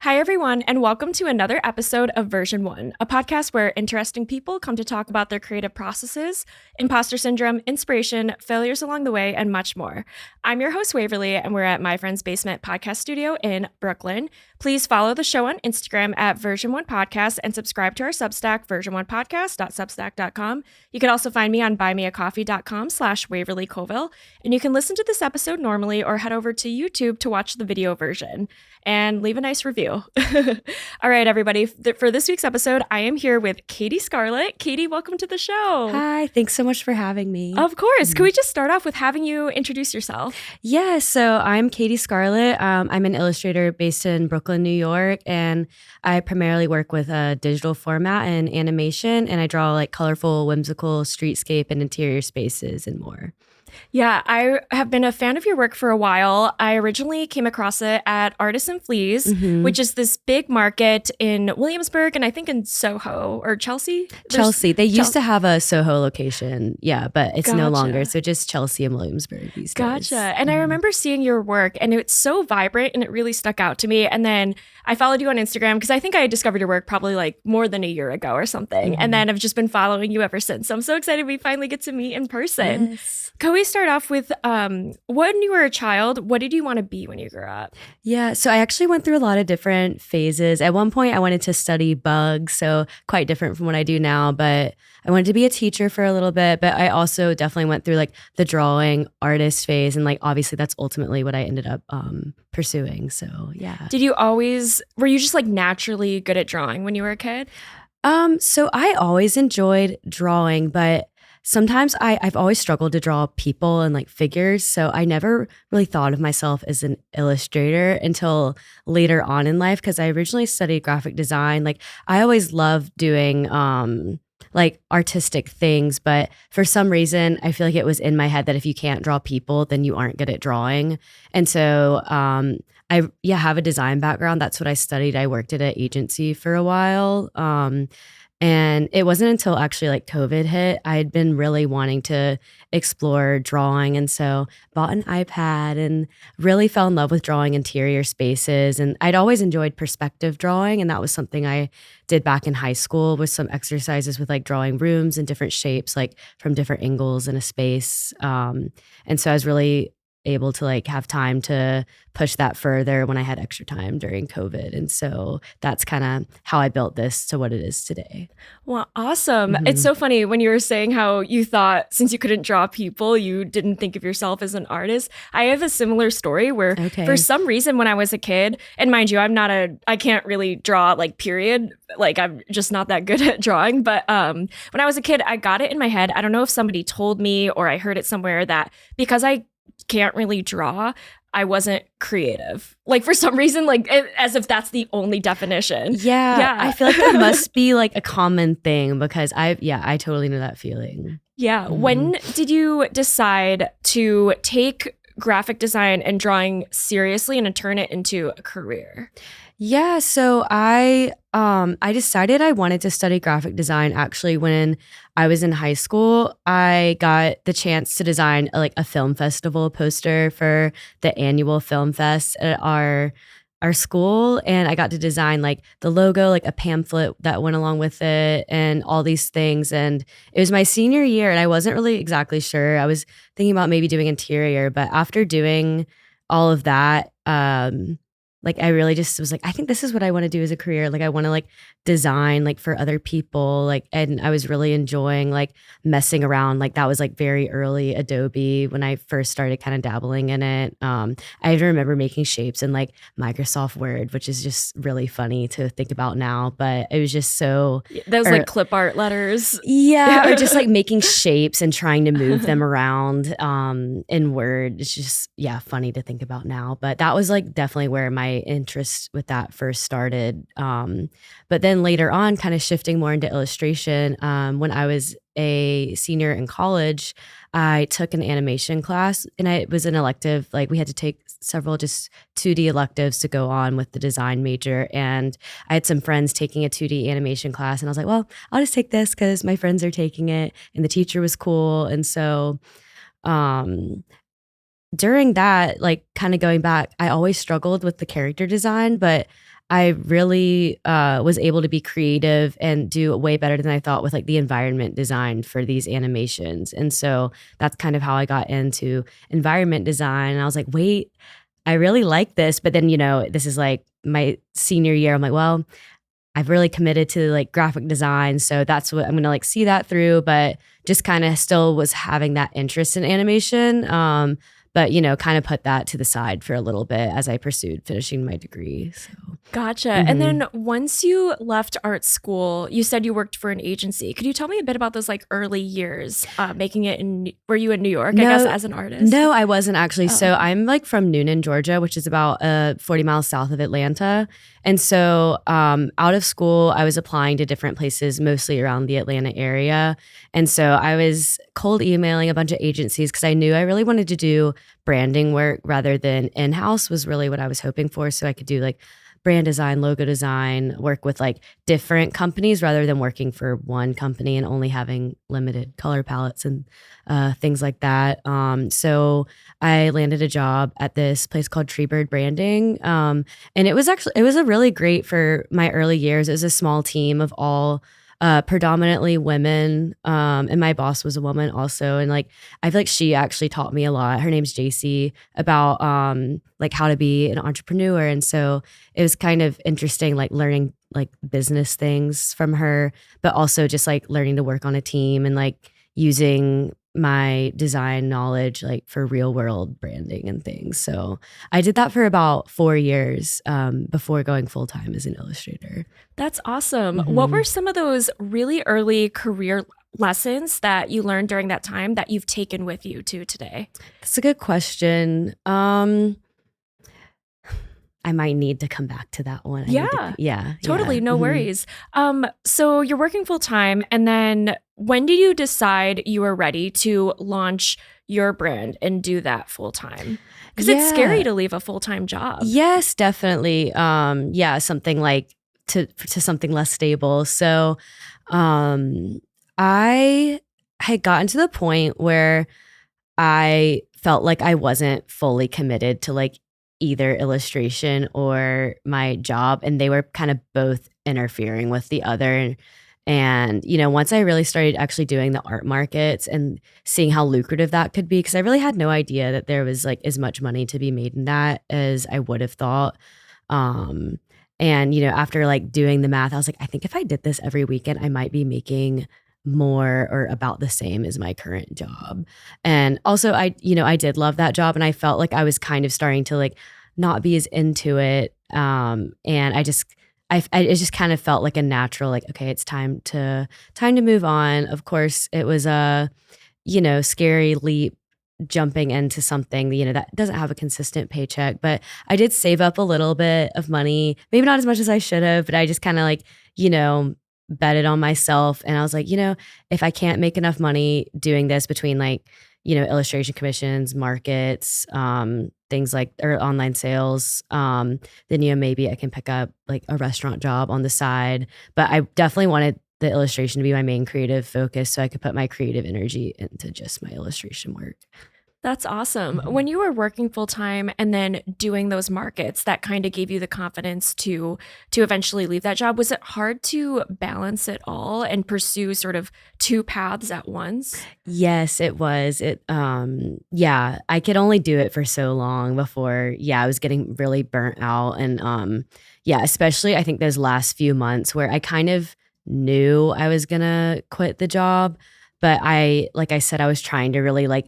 Hi, everyone, and welcome to another episode of Version 1, a podcast where interesting people come to talk about their creative processes, imposter syndrome, inspiration, failures along the way, and much more. I'm your host, Waverly, and we're at my friend's basement podcast studio in Brooklyn. Please follow the show on Instagram at Version 1 Podcast and subscribe to our Substack, version1podcast.substack.com. You can also find me on buymeacoffee.com/Waverly Colville, and you can listen to this episode normally or head over to YouTube to watch the video version and leave a nice review. All right, everybody. For this week's episode, I am here with Katie Scarlett. Katie, welcome to the show. Hi, thanks so much for having me. Of course. Can we just start off with having you introduce yourself? Yeah, so I'm Katie Scarlett. I'm an illustrator based in Brooklyn, New York, and I primarily work with a digital format and animation, and I draw like colorful, whimsical streetscape and interior spaces and more. Yeah, I have been a fan of your work for a while. I originally came across it at Artists and Fleas, which is this big market in Williamsburg and I think in Soho or Chelsea. Chelsea. They used to have a Soho location, yeah, but it's no longer. So just Chelsea and Williamsburg these days. Gotcha. And I remember seeing your work and it's so vibrant and it really stuck out to me. And then I followed you on Instagram because I think I discovered your work probably like more than a year ago or something. And then I've just been following you ever since. So I'm so excited we finally get to meet in person. Yes. Can we start off with when you were a child, what did you want to be when you grew up? Yeah, so I actually went through a lot of different phases. At one point, I wanted to study bugs, so quite different from what I do now, but I wanted to be a teacher for a little bit, but I also definitely went through like the drawing artist phase, and like obviously that's ultimately what I ended up pursuing, so yeah. Were you just like naturally good at drawing when you were a kid? So I always enjoyed drawing, but sometimes I've always struggled to draw people and like figures. So I never really thought of myself as an illustrator until later on in life because I originally studied graphic design. Like I always loved doing like artistic things, but for some reason I feel like it was in my head that if you can't draw people, then you aren't good at drawing. And so I have a design background. That's what I studied. I worked at an agency for a while. And it wasn't until actually like COVID hit, I had been really wanting to explore drawing. And so bought an iPad and really fell in love with drawing interior spaces. And I'd always enjoyed perspective drawing. And that was something I did back in high school with some exercises with like drawing rooms in different shapes, like from different angles in a space. And so I was really able to like have time to push that further when I had extra time during COVID. And so that's kind of how I built this to what it is today. Well, awesome. It's so funny when you were saying how you thought since you couldn't draw people, you didn't think of yourself as an artist. I have a similar story where for some reason when I was a kid, and mind you, I can't really draw like period. Like I'm just not that good at drawing. But when I was a kid, I got it in my head. I don't know if somebody told me or I heard it somewhere that because I can't really draw, I wasn't creative. Like for some reason, like as if that's the only definition. Yeah. I feel like that must be like a common thing because I totally know that feeling. Yeah. When did you decide to take graphic design and drawing seriously and to turn it into a career? Yeah, so I decided I wanted to study graphic design actually when I was in high school. I got the chance to design a film festival poster for the annual film fest at our school, and I got to design like the logo, like a pamphlet that went along with it and all these things. And it was my senior year and I wasn't really exactly sure. I was thinking about maybe doing interior, but after doing all of that, like I really just was like, I think this is what I want to do as a career. Like I want to like design like for other people. Like, and I was really enjoying like messing around. Like that was like very early Adobe when I first started kind of dabbling in it. I even remember making shapes in like Microsoft Word, which is just really funny to think about now. But it was just so those like clip art letters. Yeah, or just like making shapes and trying to move them around in Word. It's just funny to think about now. But that was like definitely where my interest with that first started. But then later on, kind of shifting more into illustration, when I was a senior in college, I took an animation class and it was an elective. Like we had to take several just 2D electives to go on with the design major. And I had some friends taking a 2D animation class and I was like, well, I'll just take this because my friends are taking it and the teacher was cool. And so during that, like kind of going back, I always struggled with the character design, but I really was able to be creative and do way better than I thought with like the environment design for these animations. And so that's kind of how I got into environment design. And I was like, wait, I really like this. But then, this is like my senior year. I'm like, well, I've really committed to like graphic design. So that's what I'm going to like see that through, but just kind of still was having that interest in animation. But kind of put that to the side for a little bit as I pursued finishing my degree. So. Gotcha. And then once you left art school, you said you worked for an agency. Could you tell me a bit about those like early years making it were you in New York, I guess, as an artist? No, I wasn't actually. So I'm like from Newnan, Georgia, which is about 40 miles south of Atlanta. And so out of school, I was applying to different places, mostly around the Atlanta area. And so I was cold emailing a bunch of agencies because I knew I really wanted to do branding work rather than in-house was really what I was hoping for. So I could do like brand design, logo design, work with like different companies rather than working for one company and only having limited color palettes and things like that. So I landed a job at this place called Treebird Branding. And it was a really great for my early years. It was a small team of all predominantly women. And my boss was a woman also. And like, I feel like she actually taught me a lot. Her name's JC about like how to be an entrepreneur. And so it was kind of interesting, like learning like business things from her, but also just like learning to work on a team and like using my design knowledge like for real world branding and things. So I did that for about 4 years before going full time as an illustrator. That's awesome. What were some of those really early career lessons that you learned during that time that you've taken with you to today? That's a good question. I might need to come back to that one. Totally. No worries. So you're working full time. And then when did you decide you were ready to launch your brand and do that full time? Because it's scary to leave a full time job. Yes, definitely. Something like to something less stable. So I had gotten to the point where I felt like I wasn't fully committed to like either illustration or my job, and they were kind of both interfering with the other. And once I really started actually doing the art markets and seeing how lucrative that could be, because I really had no idea that there was like as much money to be made in that as I would have thought. And after like doing the math, I was like, I think if I did this every weekend, I might be making more or about the same as my current job. And also I did love that job, and I felt like I was kind of starting to like not be as into it. And it just kind of felt like a natural, like, okay, it's time to move on. Of course, it was a, scary leap jumping into something, that doesn't have a consistent paycheck, but I did save up a little bit of money, maybe not as much as I should have, but I just kind of like, betted on myself. And I was like, if I can't make enough money doing this between like, illustration commissions, markets, things like, or online sales, then, maybe I can pick up like a restaurant job on the side. But I definitely wanted the illustration to be my main creative focus so I could put my creative energy into just my illustration work. That's awesome. When you were working full time and then doing those markets, that kind of gave you the confidence to eventually leave that job. Was it hard to balance it all and pursue sort of two paths at once? Yes, it was. I could only do it for so long before, I was getting really burnt out. And especially I think those last few months where I kind of knew I was gonna quit the job, but like I said, I was trying to really like,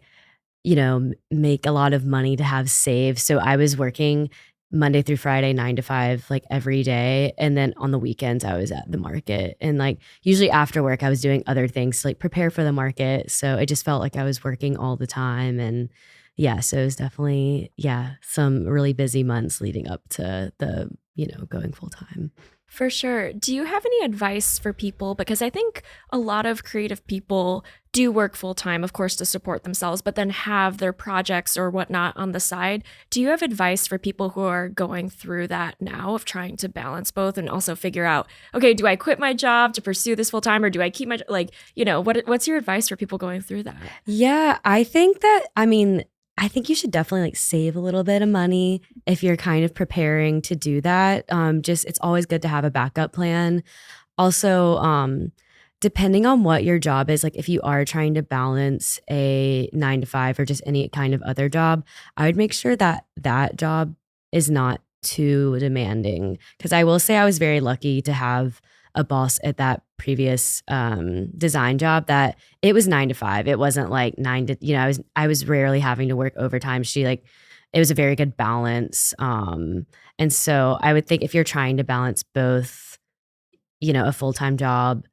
make a lot of money to have saved. So I was working Monday through Friday, 9 to 5, like every day. And then on the weekends, I was at the market. And like usually after work, I was doing other things to like prepare for the market. So it just felt like I was working all the time. And so it was definitely, some really busy months leading up to the, going full time. For sure. Do you have any advice for people? Because I think a lot of creative people do work full time, of course, to support themselves, but then have their projects or whatnot on the side. Do you have advice for people who are going through that now of trying to balance both and also figure out, okay, do I quit my job to pursue this full time or do I keep my, what's your advice for people going through that? Yeah, I think that, I think you should definitely like save a little bit of money if you're kind of preparing to do that. Just it's always good to have a backup plan. Also, depending on what your job is, like if you are trying to balance a 9 to 5 or just any kind of other job, I would make sure that that job is not too demanding. Because I will say I was very lucky to have a boss at that previous design job that it was 9 to 5. It wasn't like nine to, I was rarely having to work overtime. She like, it was a very good balance. And so I would think if you're trying to balance both, a full-time job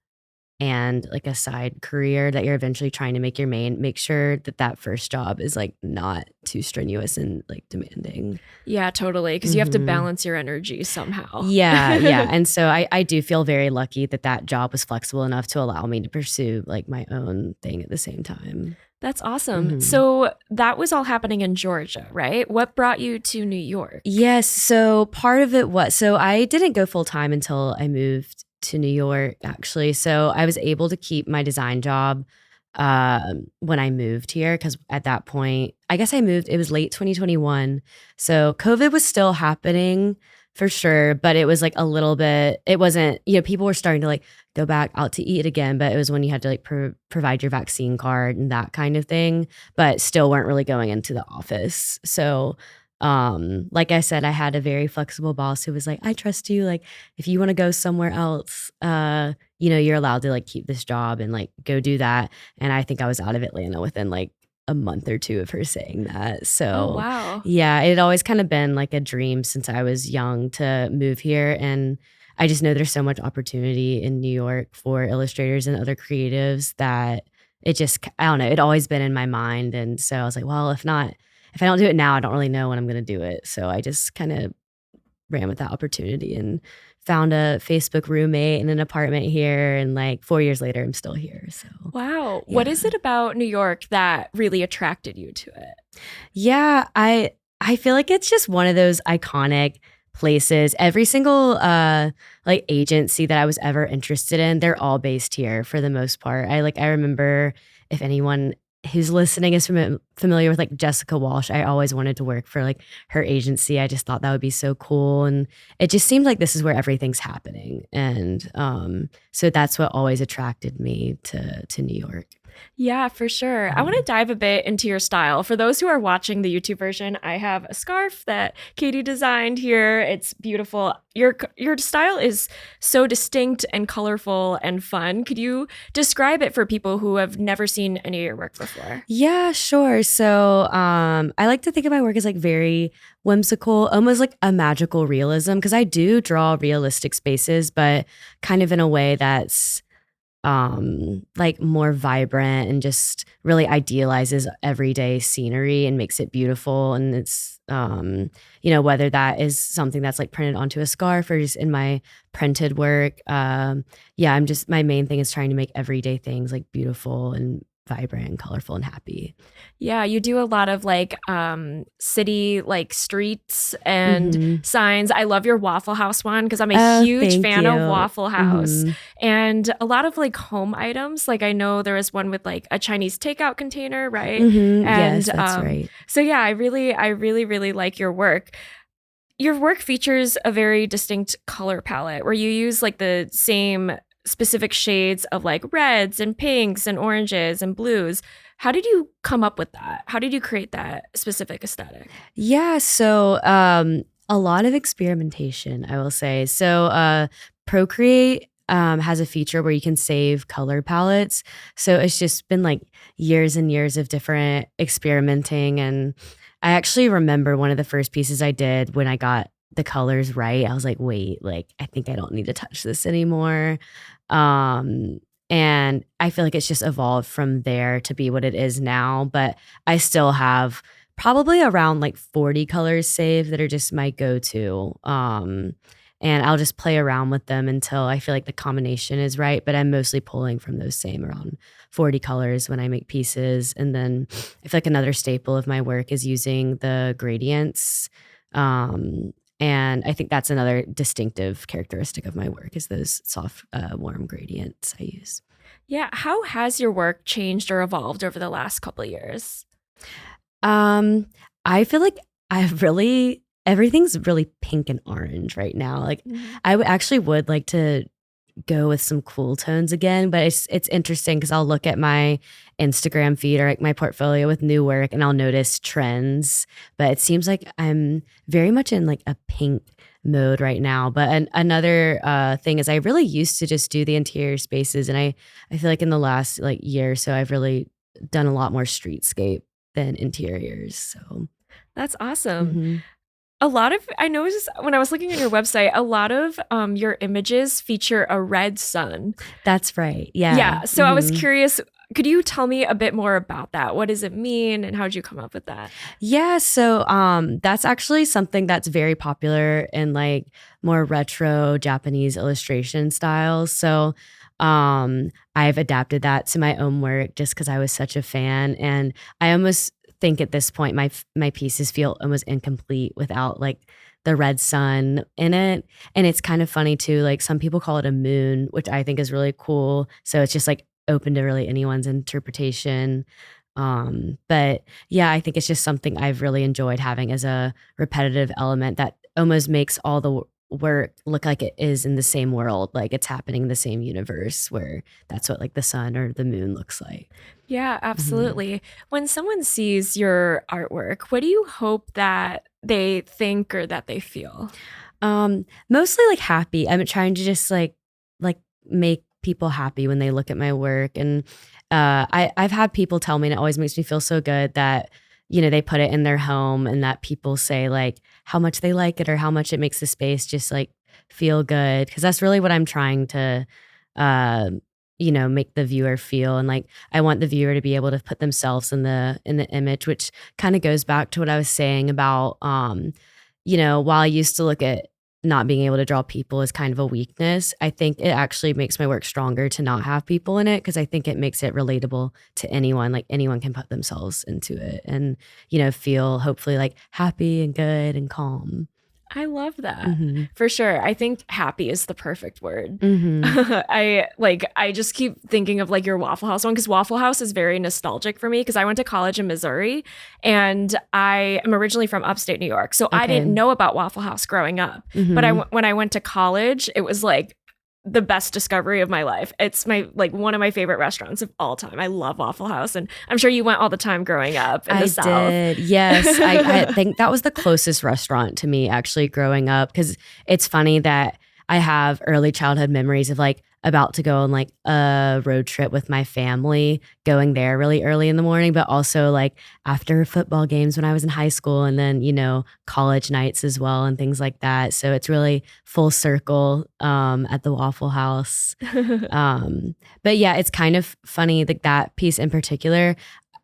and like a side career that you're eventually trying to make your main, make sure that that first job is like not too strenuous and like demanding. Yeah, totally. Because you have to balance your energy somehow. Yeah, yeah. And so I do feel very lucky that that job was flexible enough to allow me to pursue like my own thing at the same time. That's awesome. So that was all happening in Georgia, right? What brought you to New York? Yes. So part of it was, so I didn't go full time until I moved to New York, actually. So I was able to keep my design job when I moved here, because at that point, I guess I moved, it was late 2021. So COVID was still happening for sure, but it was like a little bit, it wasn't, people were starting to like go back out to eat again, but it was when you had to like provide your vaccine card and that kind of thing, but still weren't really going into the office. So like I said, I had a very flexible boss who was like, I trust you. Like, if you want to go somewhere else, you're allowed to like keep this job and like go do that. And I think I was out of Atlanta within like a month or two of her saying that. So, wow. Yeah, it had always kind of been like a dream since I was young to move here. And I just know there's so much opportunity in New York for illustrators and other creatives that it just, I don't know, it always been in my mind. And so I was like, well, if I don't do it now, I don't really know when I'm going to do it. So I just kind of ran with that opportunity and found a Facebook roommate in an apartment here. And like 4 years later, I'm still here. So wow. Yeah. What is it about New York that really attracted you to it? Yeah, I feel like it's just one of those iconic places. Every single like agency that I was ever interested in, they're all based here for the most part. I remember, if anyone who's listening is familiar with like Jessica Walsh, I always wanted to work for like her agency. I just thought that would be so cool, and it just seemed like this is where everything's happening. And so that's what always attracted me to New York. Yeah, for sure. I want to dive a bit into your style. For those who are watching the YouTube version, I have a scarf that Katie designed here. It's beautiful. Your style is so distinct and colorful and fun. Could you describe it for people who have never seen any of your work before? Yeah, sure. So I like to think of my work as like very whimsical, almost like a magical realism, because I do draw realistic spaces, but kind of in a way that's like more vibrant and just really idealizes everyday scenery and makes it beautiful. And it's whether that is something that's like printed onto a scarf or just in my printed work. I'm just, my main thing is trying to make everyday things like beautiful and vibrant and colorful and happy. Yeah, you do a lot of like city like streets and signs. I love your Waffle House one because I'm a huge fan of Waffle House. And a lot of like home items. Like I know there was one with like a Chinese takeout container, right? And, yes, that's right. So yeah, I really like your work. Your work features a very distinct color palette where you use like the same specific shades of like reds and pinks and oranges and blues. How did you come up with that? How did you create that specific aesthetic? Yeah, so a lot of experimentation, I will say. So Procreate has a feature where you can save color palettes. So it's just been like years and years of different experimenting. And I actually remember one of the first pieces I did when I got the colors right. I was like, wait, like I think I don't need to touch this anymore. And I feel like it's just evolved from there to be what it is now. But I still have probably around like 40 colors saved that are just my go-to. And I'll just play around with them until I feel like the combination is right. But I'm mostly pulling from those same around 40 colors when I make pieces. And then I feel like another staple of my work is using the gradients. And I think that's another distinctive characteristic of my work is those soft, warm gradients I use. Yeah. How has your work changed or evolved over the last couple of years? I feel like everything's really pink and orange right now. Like I would like to go with some cool tones again, but it's interesting because I'll look at my Instagram feed or like my portfolio with new work and I'll notice trends. But it seems like I'm very much in like a pink mode right now. But another thing is I really used to just do the interior spaces, and I feel like in the last like year or so I've really done a lot more streetscape than interiors. So That's awesome. I noticed when I was looking at your website, a lot of your images feature a red sun. That's right. Yeah. Yeah. So I was curious, could you tell me a bit more about that? What does it mean and how did you come up with that? Yeah, so that's actually something that's very popular in like more retro Japanese illustration styles. So I've adapted that to my own work just because I was such a fan, and I almost think at this point my pieces feel almost incomplete without like the red sun in it. And it's kind of funny too, like some people call it a moon, which I think is really cool. So it's just like open to really anyone's interpretation. But yeah, I think it's just something I've really enjoyed having as a repetitive element that almost makes all the work look like it is in the same world, like it's happening in the same universe, where that's what like the sun or the moon looks like. Yeah, absolutely. When someone sees your artwork, what do you hope that they think or that they feel? Mostly like happy. I'm trying to just like make people happy when they look at my work. And I've had people tell me, and it always makes me feel so good that, you know, they put it in their home and that people say like how much they like it or how much it makes the space just like feel good. Cause that's really what I'm trying to, you know, make the viewer feel. And like, I want the viewer to be able to put themselves in the image, which kind of goes back to what I was saying about, you know, while I used to look at not being able to draw people as kind of a weakness, I think it actually makes my work stronger to not have people in it, because I think it makes it relatable to anyone. Like anyone can put themselves into it and, you know, feel hopefully like happy and good and calm. I love that. For sure. I think happy is the perfect word. Mm-hmm. I just keep thinking of like your Waffle House one, because Waffle House is very nostalgic for me because I went to college in Missouri and I am originally from upstate New York. So I didn't know about Waffle House growing up. But when I went to college, it was like the best discovery of my life. It's one of my favorite restaurants of all time. I love Waffle House, and I'm sure you went all the time growing up in the South. I did. Yes. I think that was the closest restaurant to me actually growing up, because it's funny that I have early childhood memories of like about to go on like a road trip with my family, going there really early in the morning, but also like after football games when I was in high school, and then, you know, college nights as well and things like that. So it's really full circle at the Waffle House. But yeah, it's kind of funny that piece in particular.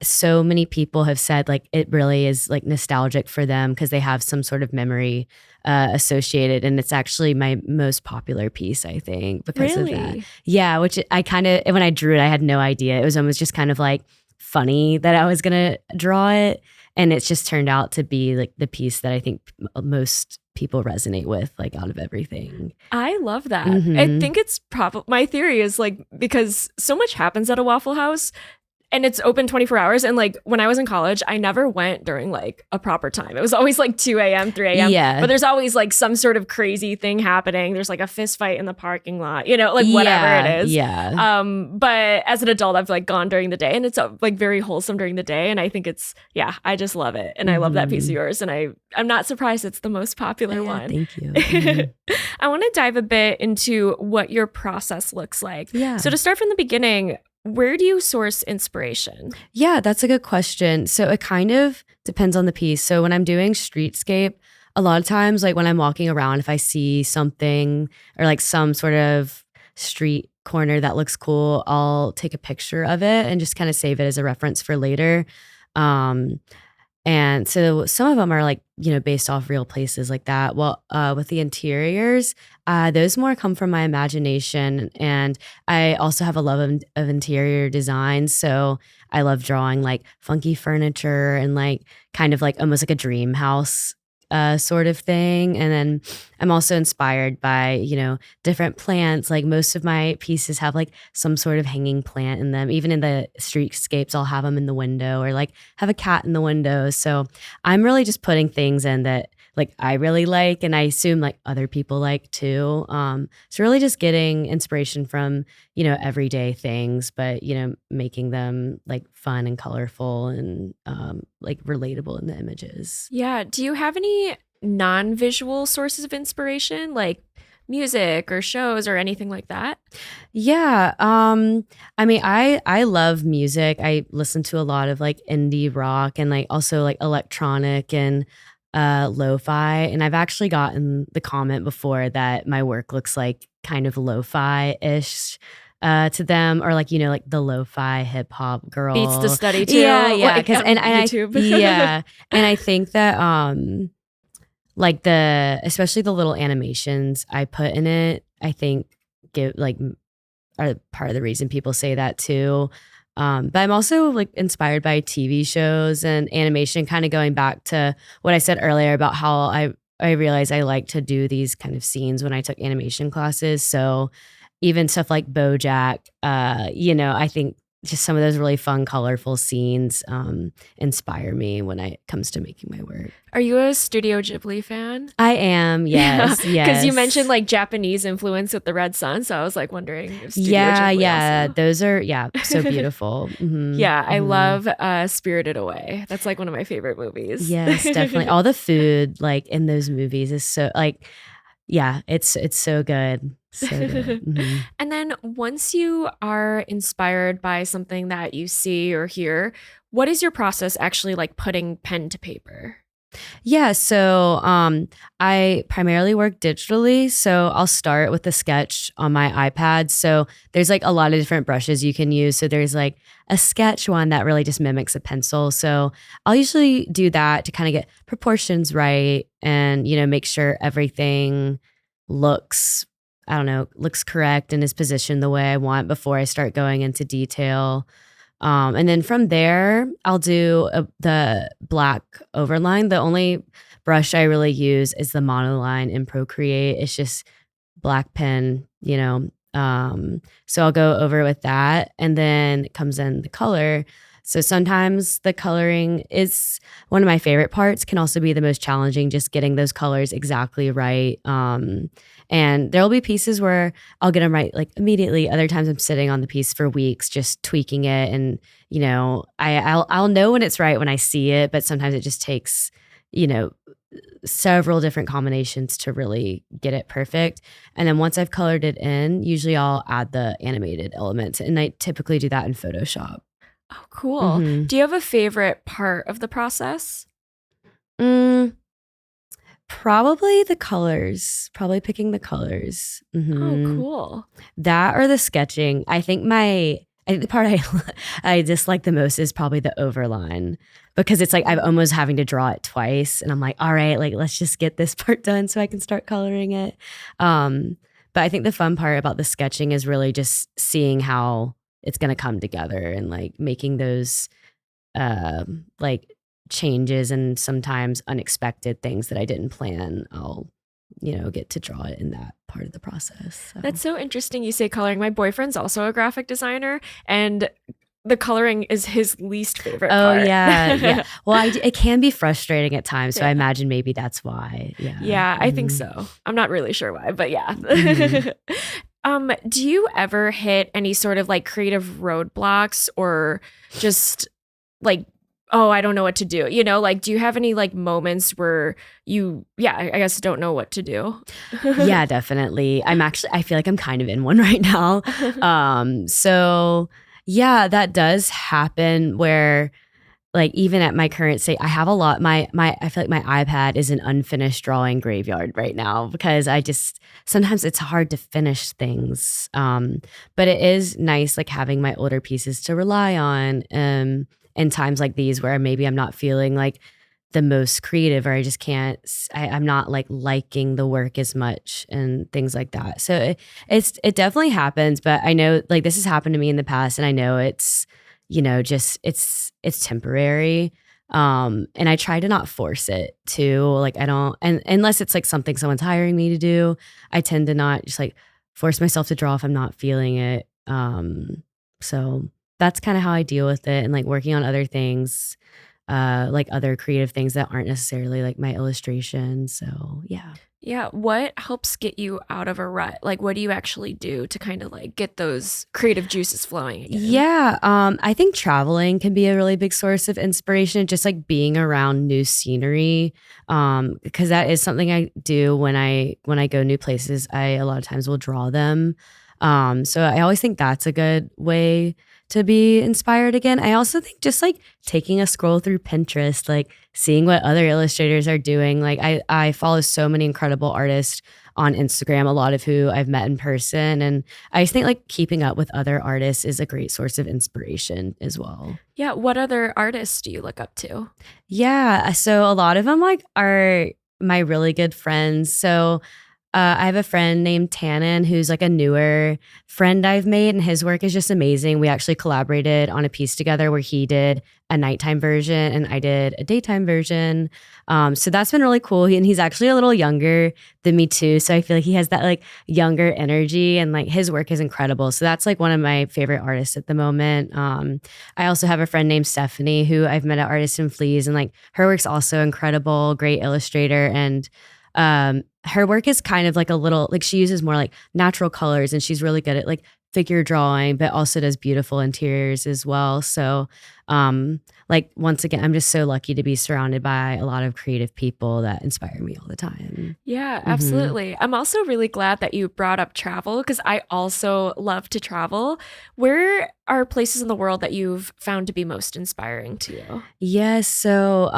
So many people have said like it really is like nostalgic for them because they have some sort of memory associated, and it's actually my most popular piece, I think, because of that. Yeah, which I kind of, when I drew it, I had no idea. It was almost just kind of like funny that I was gonna draw it, and it's just turned out to be like the piece that I think most people resonate with, like out of everything. I love that. I think it's probably, my theory is like, because so much happens at a Waffle House, and it's open 24 hours. And like when I was in college, I never went during like a proper time. It was always like 2 a.m., 3 a.m. Yeah. But there's always like some sort of crazy thing happening. There's like a fist fight in the parking lot, you know, like whatever it is. Yeah. But as an adult, I've like gone during the day, and it's like very wholesome during the day. And I think it's, yeah, I just love it. And I love that piece of yours. And I'm not surprised it's the most popular one. Thank you. I want to dive a bit into what your process looks like. Yeah. So to start from the beginning, where do you source inspiration? Yeah, that's a good question. So it kind of depends on the piece. So when I'm doing streetscape, a lot of times, like when I'm walking around, if I see something or like some sort of street corner that looks cool, I'll take a picture of it and just kind of save it as a reference for later. And so some of them are like, you know, based off real places like that. Well, with the interiors, those more come from my imagination. And I also have a love of interior design. So I love drawing like funky furniture and like kind of like almost like a dream house sort of thing. And then I'm also inspired by, different plants. Like most of my pieces have like some sort of hanging plant in them. Even in the streetscapes, I'll have them in the window or like have a cat in the window. So I'm really just putting things in that like I really like, and I assume like other people like too. So really just getting inspiration from, everyday things, but, making them like fun and colorful and like relatable in the images. Yeah. Do you have any non-visual sources of inspiration, like music or shows or anything like that? Yeah. I mean, I love music. I listen to a lot of like indie rock and like also like electronic and lo-fi. And I've actually gotten the comment before that my work looks like kind of lo-fi-ish to them, or like, like the lo-fi hip hop girl. Beats to study too. Yeah, yeah. Like, Because and YouTube. yeah. And I think that like especially the little animations I put in it, I think give like are part of the reason people say that too. But I'm also like inspired by TV shows and animation, kind of going back to what I said earlier about how I realized I like to do these kind of scenes when I took animation classes. So even stuff like BoJack, I think just some of those really fun, colorful scenes inspire me when it comes to making my work. Are you a Studio Ghibli fan? I am, yes, yes. Because you mentioned like Japanese influence with the Red Sun, so I was like wondering if Studio yeah, Ghibli yeah, also. those are so beautiful. Mm-hmm, Yeah, I mm-hmm. love Spirited Away. That's like one of my favorite movies. Yes, definitely. All the food like in those movies is so like, yeah, it's so good. So good. Mm-hmm. And then once you are inspired by something that you see or hear, what is your process actually like putting pen to paper? Yeah, so I primarily work digitally. So I'll start with the sketch on my iPad. So there's like a lot of different brushes you can use. So there's like a sketch one that really just mimics a pencil. So I'll usually do that to kind of get proportions right and, make sure everything looks correct and is positioned the way I want before I start going into detail. And then from there, I'll do the black overline. The only brush I really use is the monoline in Procreate. It's just black pen, so I'll go over with that. And then it comes in the color. So sometimes the coloring is one of my favorite parts, can also be the most challenging, just getting those colors exactly right. And there will be pieces where I'll get them right like immediately. Other times I'm sitting on the piece for weeks, just tweaking it. And, I'll know when it's right when I see it, but sometimes it just takes, several different combinations to really get it perfect. And then once I've colored it in, usually I'll add the animated elements. And I typically do that in Photoshop. Oh, cool. Mm-hmm. Do you have a favorite part of the process? Probably the colors. Probably picking the colors. Mm-hmm. Oh, cool. That or the sketching. I think the part I dislike the most is probably the overline, because it's like I'm almost having to draw it twice, and I'm like, all right, like let's just get this part done so I can start coloring it. But I think the fun part about the sketching is really just seeing how it's going to come together and like making those like changes and sometimes unexpected things that I didn't plan. I'll get to draw it in that part of the process. So. That's so interesting you say coloring. My boyfriend's also a graphic designer, and the coloring is his least favorite part. Oh, yeah. Yeah. Well, it can be frustrating at times. So Yeah. I imagine maybe that's why. Yeah. Yeah, I think so. I'm not really sure why, but yeah. Do you ever hit any sort of like creative roadblocks, or just like, oh, I don't know what to do? Like, do you have any like moments where I guess don't know what to do? Yeah, definitely. I feel like I'm kind of in one right now. So yeah, that does happen where like even at my current state, I have a lot. I feel like my iPad is an unfinished drawing graveyard right now, because sometimes it's hard to finish things. But it is nice like having my older pieces to rely on in times like these where maybe I'm not feeling like the most creative, or I just can't, I'm not like liking the work as much and things like that. So it definitely happens, but I know like this has happened to me in the past, and I know it's, just it's temporary. And I try to not force it too. Like I don't, and unless it's like something someone's hiring me to do, I tend to not just like force myself to draw if I'm not feeling it. So that's kind of how I deal with it, and like working on other things, like other creative things that aren't necessarily like my illustration. So yeah. Yeah. What helps get you out of a rut? Like, what do you actually do to kind of like get those creative juices flowing again? Yeah, I think traveling can be a really big source of inspiration, just like being around new scenery. Because that is something I do when I go new places. I a lot of times will draw them. So I always think that's a good way to be inspired again. I also think just like taking a scroll through Pinterest, like seeing what other illustrators are doing. Like I follow so many incredible artists on Instagram, a lot of who I've met in person, and I just think like keeping up with other artists is a great source of inspiration as well. Yeah. What other artists do you look up to? Yeah, so a lot of them like are my really good friends. So I have a friend named Tannen who's like a newer friend I've made, and his work is just amazing. We actually collaborated on a piece together where he did a nighttime version and I did a daytime version. So that's been really cool. And he's actually a little younger than me too. So I feel like he has that like younger energy, and like his work is incredible. So that's like one of my favorite artists at the moment. I also have a friend named Stephanie who I've met at Artists and Fleas, and like her work's also incredible, great illustrator. And her work is kind of like a little like she uses more like natural colors, and she's really good at like figure drawing, but also does beautiful interiors as well. So like once again, I'm just so lucky to be surrounded by a lot of creative people that inspire me all the time. Yeah, absolutely. I'm also really glad that you brought up travel because I also love to travel. Where are places in the world that you've found to be most inspiring to you? Yes. So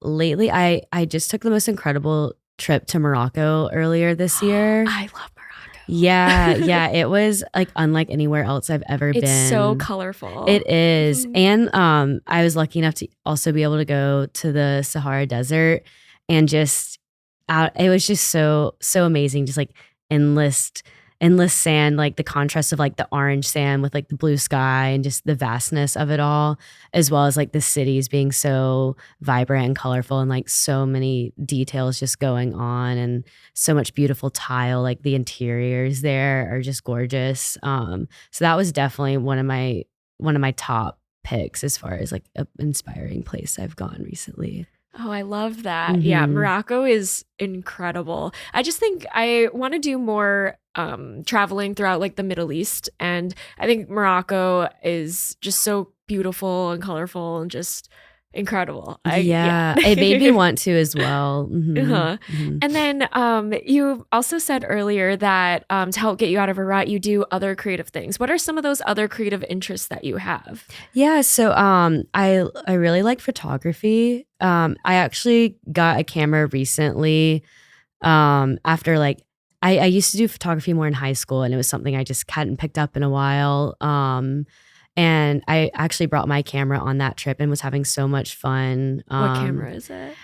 lately I just took the most incredible trip to Morocco earlier this year. I love Morocco. Yeah, it was like unlike anywhere else I've ever been. It's so colorful. It is. Mhm. And I was lucky enough to also be able to go to the Sahara Desert and just out it was just so amazing, just like endless endless sand, like the contrast of like the orange sand with like the blue sky and just the vastness of it all, as well as like the cities being so vibrant and colorful and like so many details just going on and so much beautiful tile. Like the interiors there are just gorgeous. So that was definitely one of my top picks as far as like an inspiring place I've gone recently. Oh, I love that. Yeah, Hmm. Morocco is incredible. I just think I want to do more traveling throughout like the Middle East. And I think Morocco is just so beautiful and colorful and just incredible. Yeah. Yeah, it made me want to as well. Uh-huh. And then you also said earlier that to help get you out of a rut, you do other creative things. What are some of those other creative interests that you have? Yeah, so I really like photography. I actually got a camera recently. After like I used to do photography more in high school, and it was something I just hadn't picked up in a while. And I actually brought my camera on that trip and was having so much fun. What camera is it?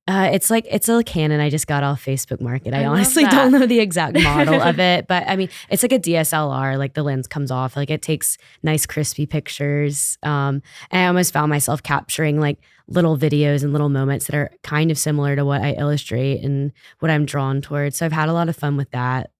It's a Canon I just got off Facebook Market. I I love honestly that. don't know the exact model of it, but I mean, it's like a DSLR. Like the lens comes off, like it takes nice crispy pictures. And I almost found myself capturing like little videos and little moments that are kind of similar to what I illustrate and what I'm drawn towards. So I've had a lot of fun with that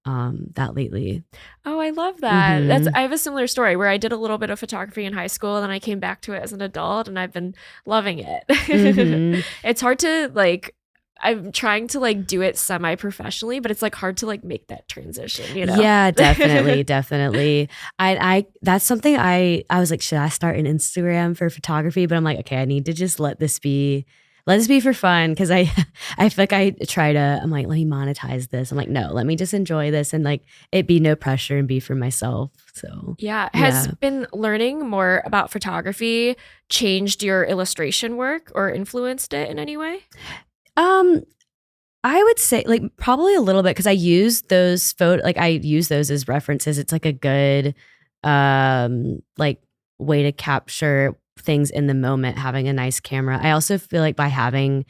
lately. Oh, I love that. That's Hmm. I have a similar story where I did a little bit of photography in high school, and then I came back to it as an adult, and I've been loving it. Hmm. It's hard to like I'm trying to like do it semi-professionally, but it's like hard to like make that transition, you know? Yeah, definitely, definitely. I that's something I was like, should I start an Instagram for photography? But I'm like, okay, I need to just let this be for fun because I I feel like I'm like, let me monetize this. I'm like, no, let me just enjoy this and like it be no pressure and be for myself. So Yeah. Has yeah. been learning more about photography changed your illustration work or influenced it in any way? Um I would say like probably a little bit because I use those as references. It's like a good like way to capture things in the moment, having a nice camera. I also feel like by having,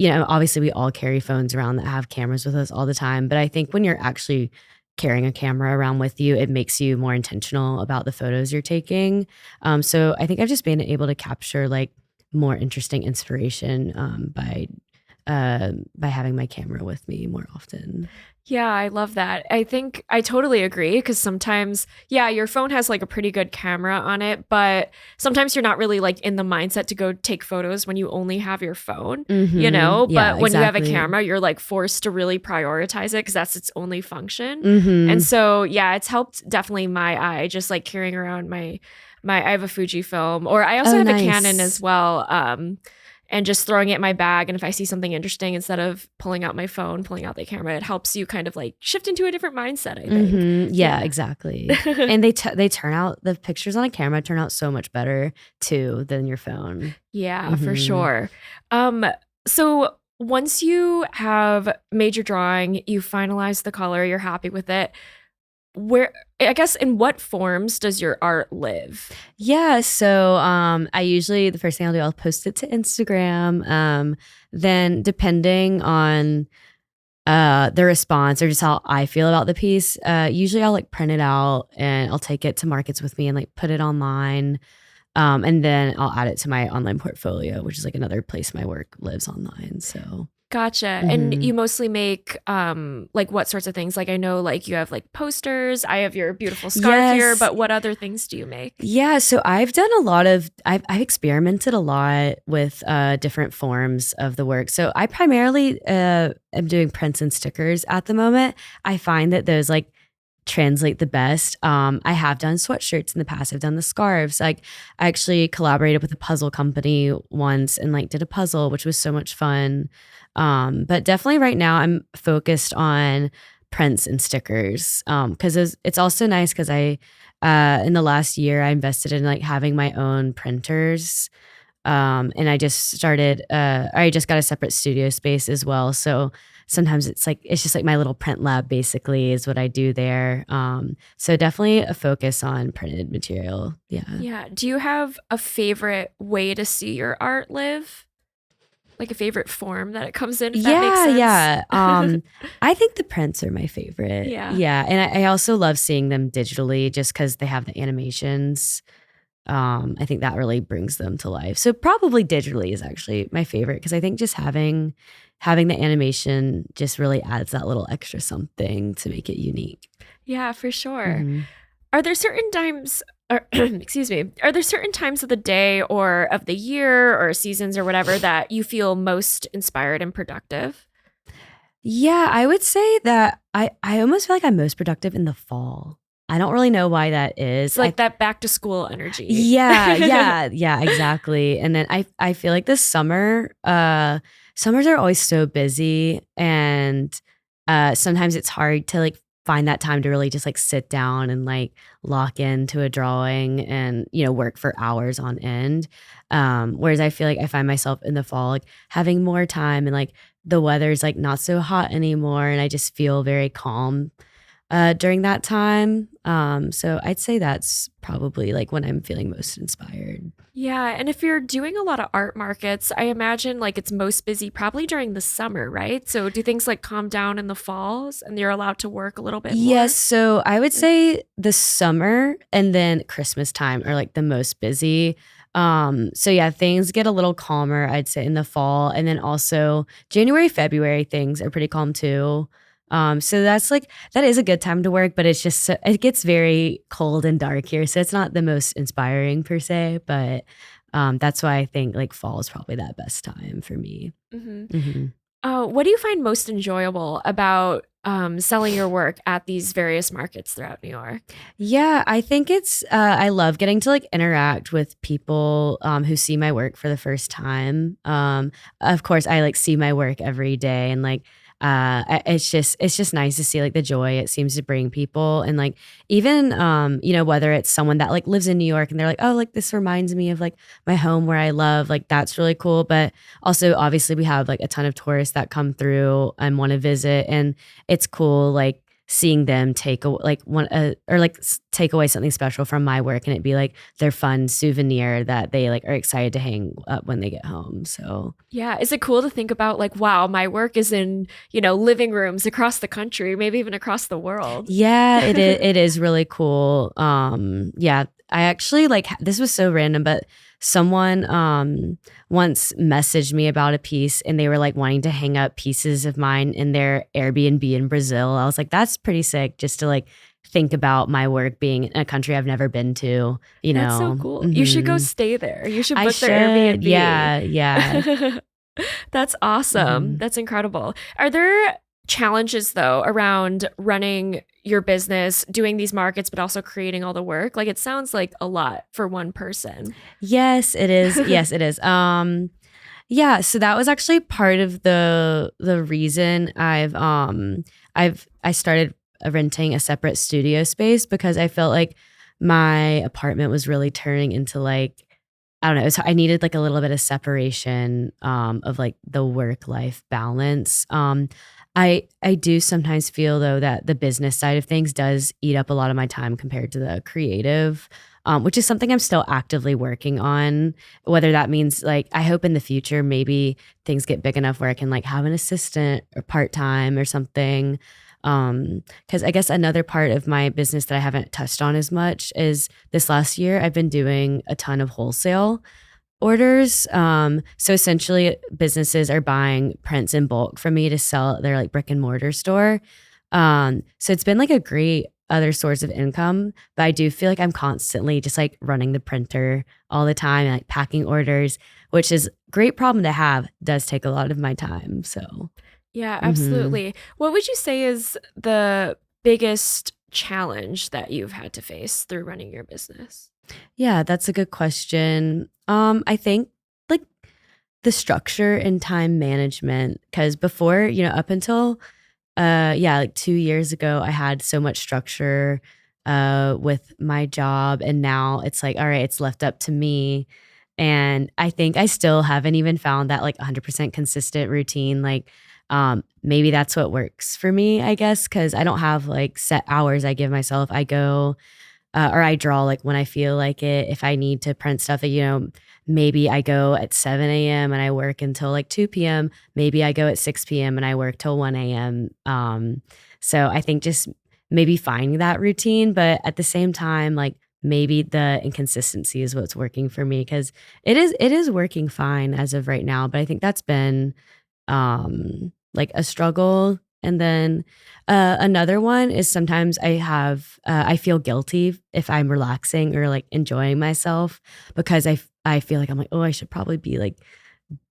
obviously we all carry phones around that have cameras with us all the time, but I think when you're actually carrying a camera around with you, it makes you more intentional about the photos you're taking. So I think I've just been able to capture like more interesting inspiration by having my camera with me more often. Yeah, I love that. I think I totally agree because sometimes, yeah, your phone has like a pretty good camera on it, but sometimes you're not really like in the mindset to go take photos when you only have your phone, you know? Yeah, But when you have a exactly. camera, you're like forced to really prioritize it because that's its only function. Mm-hmm. And so, yeah, it's helped definitely my eye, just like carrying around I have a Fujifilm, or I also have a Canon as well. And just throwing it in my bag. And if I see something interesting, instead of pulling out my phone, pulling out the camera, it helps you kind of like shift into a different mindset, I think. Yeah, exactly. And they turn out, the pictures on a camera turn out so much better too than your phone. Yeah, for sure. So once you have made your drawing, you finalize the color, you're happy with it. Where, I guess, in what forms does your art live? Yeah, so I usually, the first thing I'll do, I'll post it to Instagram. Then depending on the response or just how I feel about the piece, usually I'll like print it out and I'll take it to markets with me and like put it online. And then I'll add it to my online portfolio, which is like another place my work lives online. So Gotcha. And you mostly make like what sorts of things? Like I know like you have like posters. I have your beautiful scarf here, but what other things do you make? Yeah, so I've done I've experimented a lot with different forms of the work. So I primarily am doing prints and stickers at the moment. I find that those like translate the best. I have done sweatshirts in the past. I've done the scarves. Like I actually collaborated with a puzzle company once and like did a puzzle, which was so much fun. But definitely right now I'm focused on prints and stickers. Cause it's also nice cause I, in the last year I invested in like having my own printers. And I just I just got a separate studio space as well. So sometimes it's just like my little print lab basically is what I do there. So definitely a focus on printed material. Yeah. Yeah. Do you have a favorite way to see your art live? Like a favorite form that it comes in? If that makes sense? Yeah. I think the prints are my favorite. Yeah. Yeah. And I also love seeing them digitally just because they have the animations. I think that really brings them to life. So probably digitally is actually my favorite because I think just having the animation just really adds that little extra something to make it unique. Yeah, for sure. Are there certain times, or excuse me, are there certain times of the day or of the year or seasons or whatever that you feel most inspired and productive? Yeah, I would say that I almost feel like I'm most productive in the fall. I don't really know why that is. It's like that back to school energy. Yeah, exactly. And then I feel like this summer, summers are always so busy and sometimes it's hard to like find that time to really just like sit down and like lock into a drawing and, you know, work for hours on end. Whereas I feel like I find myself in the fall like having more time and like the weather's like not so hot anymore and I just feel very calm during that time. So I'd say that's probably like when I'm feeling most inspired. Yeah. And if you're doing a lot of art markets, I imagine like it's most busy probably during the summer, right? So do things like calm down in the falls and you're allowed to work a little bit more? Yes. So I would say the summer and then Christmas time are like the most busy. So yeah, things get a little calmer, I'd say in the fall. And then also January, February, things are pretty calm too. So that is a good time to work, but it's just, it gets very cold and dark here. So it's not the most inspiring per se, but, that's why I think like fall is probably that best time for me. What do you find most enjoyable about selling your work at these various markets throughout New York? Yeah, I think I love getting to like interact with people who see my work for the first time. Of course, I like see my work every day and like it's just nice to see like the joy it seems to bring people and like even you know, whether it's someone that like lives in New York and they're like, oh, like this reminds me of like my home where I love, like that's really cool. But also obviously we have like a ton of tourists that come through and want to visit and it's cool like seeing them take take away something special from my work and it be like their fun souvenir that they like are excited to hang up when they get home. So yeah, is it cool to think about like, wow, my work is in, you know, living rooms across the country, maybe even across the world? Yeah, it is really cool. Yeah, I actually like this was so random, but someone once messaged me about a piece and they were like wanting to hang up pieces of mine in their Airbnb in Brazil. I was like, that's pretty sick just to like think about my work being in a country I've never been to, you That's so know. cool. You should go stay there. You should I book their should. Airbnb. Yeah. That's awesome. Mhm. That's incredible. Are there challenges though around running your business, doing these markets, but also creating all the work? Like it sounds like a lot for one person. Yes, it is. Yes, it is. Yeah, so that was actually part of the reason I started renting a separate studio space because I felt like my apartment was really turning into like I don't know, I needed like a little bit of separation of like the work life balance. I do sometimes feel though that the business side of things does eat up a lot of my time compared to the creative, which is something I'm still actively working on. Whether that means like I hope in the future maybe things get big enough where I can like have an assistant or part time or something. Because I guess another part of my business that I haven't touched on as much is this last year I've been doing a ton of wholesale orders. So essentially, businesses are buying prints in bulk from me to sell at their like brick and mortar store. So it's been like a great other source of income, but I do feel like I'm constantly just like running the printer all the time and like packing orders, which is a great problem to have. Does take a lot of my time. So, Yeah, mhm. absolutely. What would you say is the biggest challenge that you've had to face through running your business? Yeah, that's a good question. I think like the structure and time management, because before, up until yeah, like 2 years ago, I had so much structure with my job, and now it's like, all right, it's left up to me. And I think I still haven't even found that like 100% consistent routine. Like, maybe that's what works for me, I guess, because I don't have like set hours I give myself. I go or I draw like when I feel like it. If I need to print stuff, maybe I go at 7 a.m. and I work until like 2 p.m. Maybe I go at 6 p.m. and I work till 1 a.m. So I think just maybe finding that routine, but at the same time, like maybe the inconsistency is what's working for me because it is working fine as of right now. But I think that's been like a struggle. And then another one is sometimes I feel guilty if I'm relaxing or like enjoying myself because I feel like I'm like, oh, I should probably be like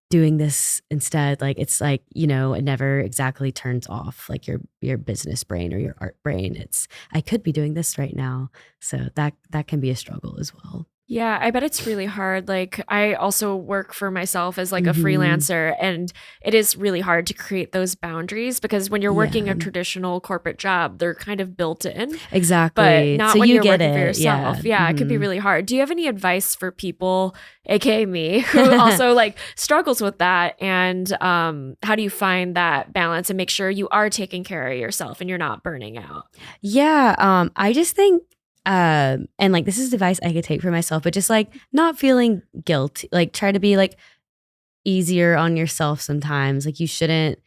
doing this instead. Like it's like, it never exactly turns off like your business brain or your art brain. It's I could be doing this right now. So that can be a struggle as well. Yeah, I bet it's really hard. Like, I also work for myself as like a Mhm. freelancer, and it is really hard to create those boundaries because when you're working Yeah. a traditional corporate job, they're kind of built in, but Exactly. So not when you you're get working for it. Yeah. yourself. Yeah, it could be Mhm. really hard. Do you have any advice for people, aka me, who also like struggles with that? And how do you find that balance and make sure you are taking care of yourself and you're not burning out? Yeah, I just think, and like this is advice I could take for myself, but just like not feeling guilty, like try to be like easier on yourself sometimes. Like you shouldn't,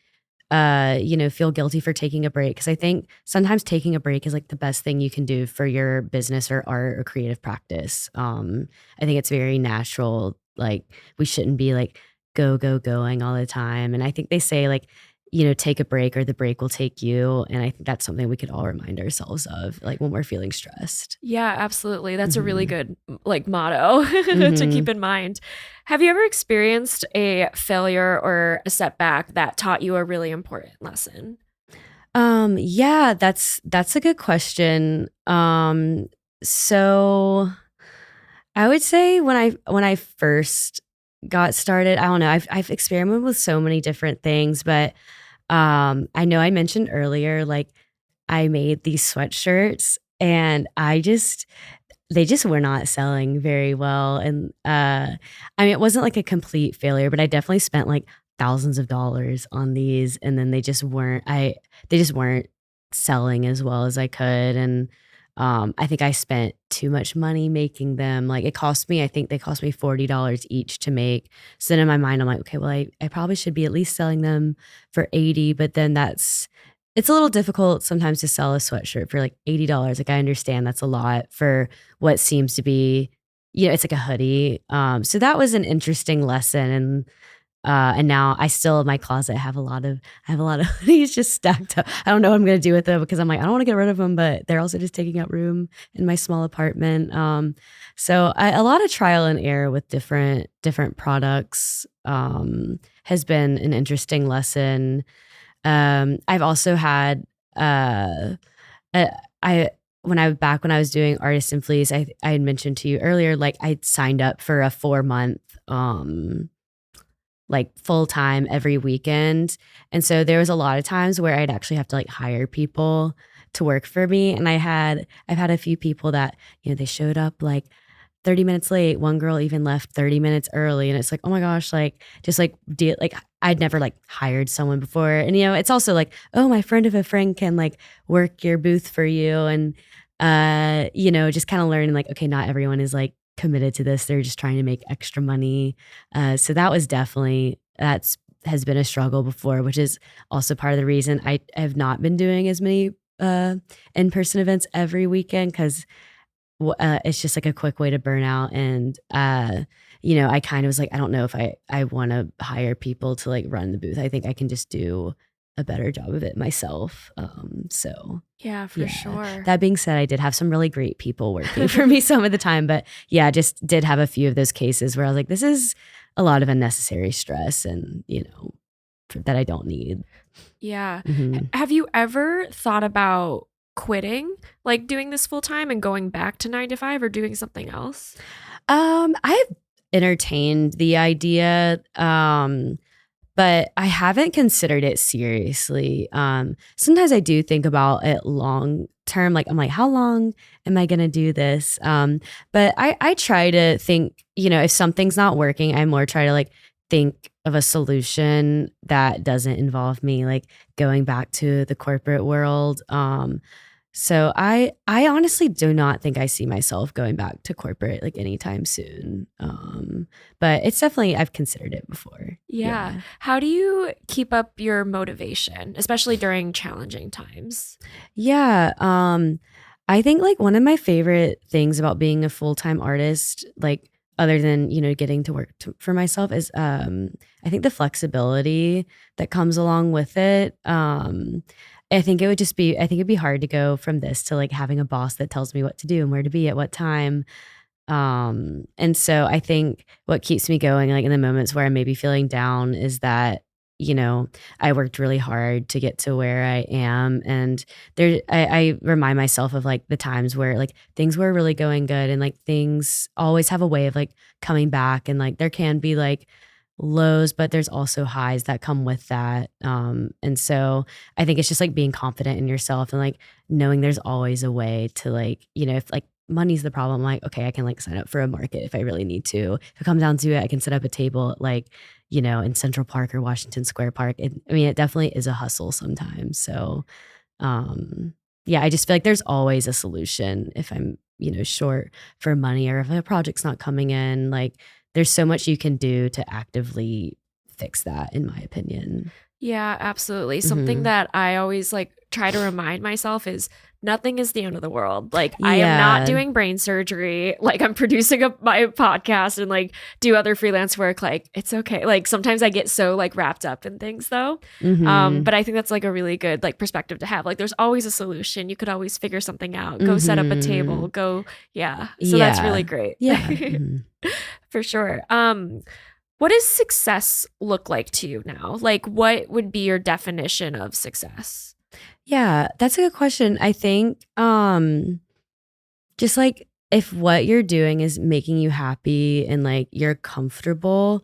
feel guilty for taking a break because I think sometimes taking a break is like the best thing you can do for your business or art or creative practice. I think it's very natural. Like we shouldn't be like going all the time. And I think they say like, take a break or the break will take you. And I think that's something we could all remind ourselves of, like when we're feeling stressed. Yeah, absolutely. That's a really Hmm. good like motto to keep Hmm. in mind. Have you ever experienced a failure or a setback that taught you a really important lesson? Yeah, that's a good question. So I would say when I first got started, I don't know, I've experimented with so many different things, but I know I mentioned earlier, like I made these sweatshirts and they just were not selling very well. And I mean, it wasn't like a complete failure, but I definitely spent like thousands of dollars on these, and then they just weren't selling as well as I could. And I think I spent too much money making them. Like I think they cost me $40 each to make. So then in my mind, I'm like, okay, well, I probably should be at least selling them for 80, but then it's a little difficult sometimes to sell a sweatshirt for like $80. Like I understand that's a lot for what seems to be it's like a hoodie. So that was an interesting lesson. And now I still in my closet have a lot of hoodies just stacked up. I don't know what I'm gonna do with them because I'm like, I don't want to get rid of them, but they're also just taking up room in my small apartment. So a lot of trial and error with different products has been an interesting lesson. I've also had I when I was doing Artist and Fleas, I had mentioned to you earlier, like I signed up for a 4-month like full time every weekend. And so there was a lot of times where I'd actually have to like hire people to work for me. And I've had a few people that, they showed up like 30 minutes late. One girl even left 30 minutes early. And it's like, oh my gosh, like just like I'd never like hired someone before. And it's also like, oh, my friend of a friend can like work your booth for you. And just kind of learning like, okay, not everyone is like committed to this. They're just trying to make extra money. So that was has been a struggle before, which is also part of the reason I have not been doing as many in-person events every weekend, because it's just like a quick way to burn out. And I kind of was like, I don't know if I want to hire people to like run the booth. I think I can just do a better job of it myself. So yeah, for sure. That being said, I did have some really great people working for me some of the time, but yeah, just did have a few of those cases where I was like, this is a lot of unnecessary stress and, that I don't need. Yeah. Mm-hmm. Have you ever thought about quitting, like doing this full time and going back to 9 to 5 or doing something else? I've entertained the idea, but I haven't considered it seriously. Sometimes I do think about it long term. Like I'm like, how long am I going to do this? But I try to think, if something's not working, I more try to like think of a solution that doesn't involve me like going back to the corporate world. So I honestly do not think I see myself going back to corporate like anytime soon. But it's definitely, I've considered it before. Yeah. How do you keep up your motivation, especially during challenging times? Yeah. I think like one of my favorite things about being a full-time artist, like other than, getting to work for myself, is I think the flexibility that comes along with it. I think it'd be hard to go from this to like having a boss that tells me what to do and where to be at what time. And so I think what keeps me going, like in the moments where I may be feeling down, is that, I worked really hard to get to where I am. And I remind myself of like the times where like things were really going good, and like things always have a way of like coming back, and like there can be like lows, but there's also highs that come with that. And so I think it's just like being confident in yourself and like knowing there's always a way to like, if like money's the problem, like, okay, I can like sign up for a market if I really need to. If it comes down to it, I can set up a table like, in Central Park or Washington Square Park. It definitely is a hustle sometimes. So, I just feel like there's always a solution if I'm, short for money, or if a project's not coming in. Like, there's so much you can do to actively fix that, in my opinion. Yeah, absolutely. Something that I always like try to remind myself is nothing is the end of the world. Like I am not doing brain surgery. Like I'm producing my podcast and like do other freelance work. Like it's okay. Like sometimes I get so like wrapped up in things though. But I think that's like a really good like perspective to have. Like there's always a solution. You could always figure something out. Go set up a table. Go. Yeah. So that's really great. Yeah. For sure. What does success look like to you now? Like, what would be your definition of success? Yeah, that's a good question. I think just like if what you're doing is making you happy and like you're comfortable,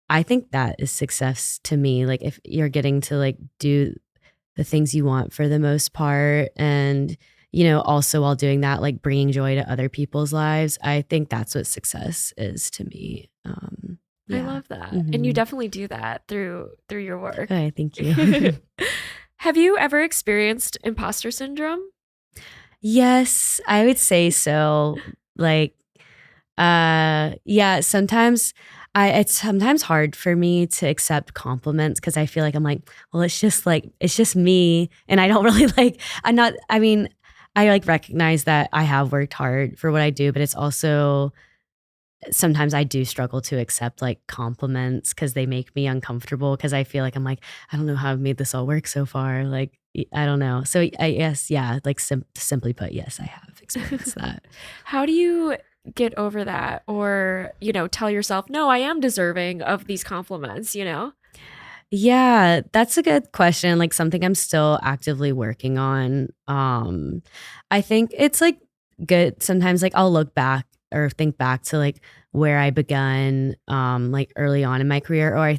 I think that is success to me. Like if you're getting to like do the things you want for the most part, and also while doing that, like bringing joy to other people's lives, I think that's what success is to me. I love that. And you definitely do that through your work. Okay, thank you. Have you ever experienced imposter syndrome? Yes, I would say so. Like, sometimes it's sometimes hard for me to accept compliments because I feel like I'm like, well, it's just me. And I don't really I like recognize that I have worked hard for what I do, but it's also sometimes I do struggle to accept like compliments because they make me uncomfortable because I feel like I'm like, I don't know how I've made this all work so far. Like, I don't know. So I guess, yeah, like simply put, yes, I have experienced that. How do you get over that, or, tell yourself, no, I am deserving of these compliments? Yeah, that's a good question. Like something I'm still actively working on. I think it's like good sometimes like I'll look back or think back to like where I begun like early on in my career, or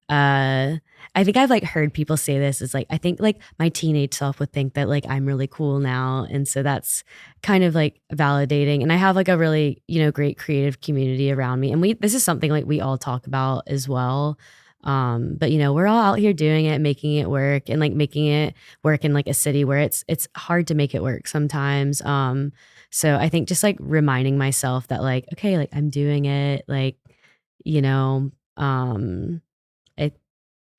uh I think I've like heard people say this is like I think like my teenage self would think that like I'm really cool now, and so that's kind of like validating, and I have like a really, great creative community around me, and we this is something like we all talk about as well. But we're all out here doing it, making it work, and like making it work in like a city where it's hard to make it work sometimes. So I think just like reminding myself that like, okay, like I'm doing it, like, you know, it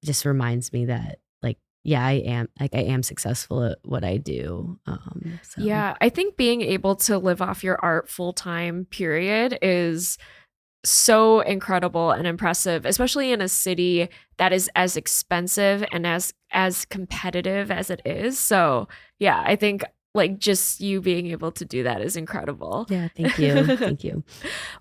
just reminds me that like, yeah, I am successful at what I do. So Yeah, I think being able to live off your art full time, period, is so incredible and impressive, especially in a city that is as expensive and as competitive as it is. So, yeah, I think like just you being able to do that is incredible. yeah, thank you. Thank you.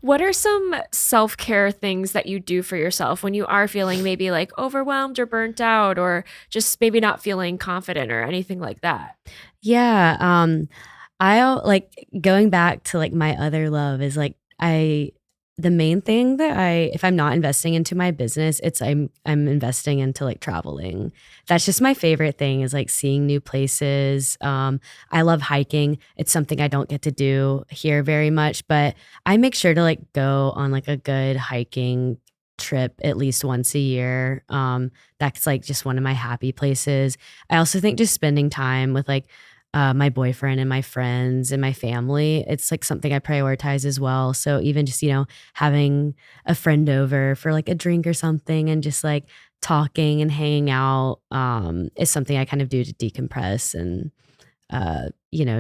What are some self-care things that you do for yourself when you are feeling maybe like overwhelmed or burnt out, or just maybe not feeling confident or anything like that? Yeah. I'll like going back to like my other love is like the main thing that if I'm not investing into my business, it's I'm investing into like traveling. That's just my favorite thing is like seeing new places. I love hiking. It's something I don't get to do here very much, but I make sure to like go on like a good hiking trip at least once a year. That's like just one of my happy places. I also think just spending time with like my boyfriend and my friends and my family. It's like something I prioritize as well. So even just, having a friend over for like a drink or something and just like talking and hanging out is something I kind of do to decompress and,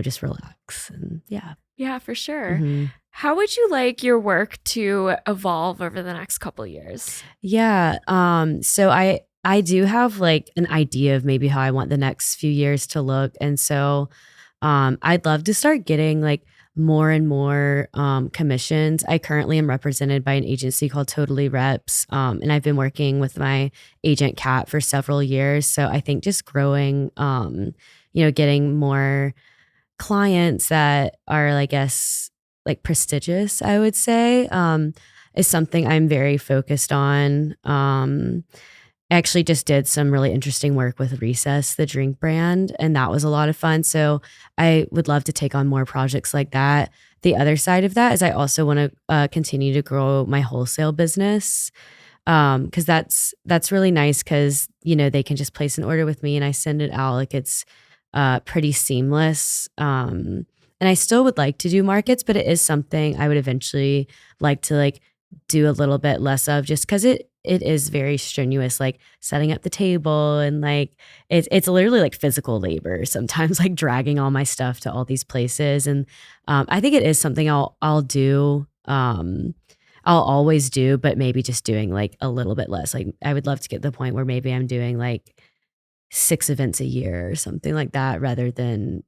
just relax. And yeah. Yeah, for sure. hmm How would you like your work to evolve over the next couple years? Yeah. So I do have like an idea of maybe how I want the next few years to look. And so I'd love to start getting like more and more commissions. I currently am represented by an agency called Totally Reps. And I've been working with my agent Kat for several years. So I think just growing, getting more clients that are, I guess, like prestigious, I would say, is something I'm very focused on. I actually just did some really interesting work with Recess, the drink brand, and that was a lot of fun. So I would love to take on more projects like that. The other side of that is I also want to continue to grow my wholesale business, because that's really nice because they can just place an order with me and I send it out like it's pretty seamless. And I still would like to do markets, but it is something I would eventually like to like do a little bit less of, just because it is very strenuous, like setting up the table and like it's literally like physical labor sometimes, like dragging all my stuff to all these places. And I think it is something I'll do. I'll always do, but maybe just doing like a little bit less. Like I would love to get to the point where maybe I'm doing like 6 events a year or something like that rather than,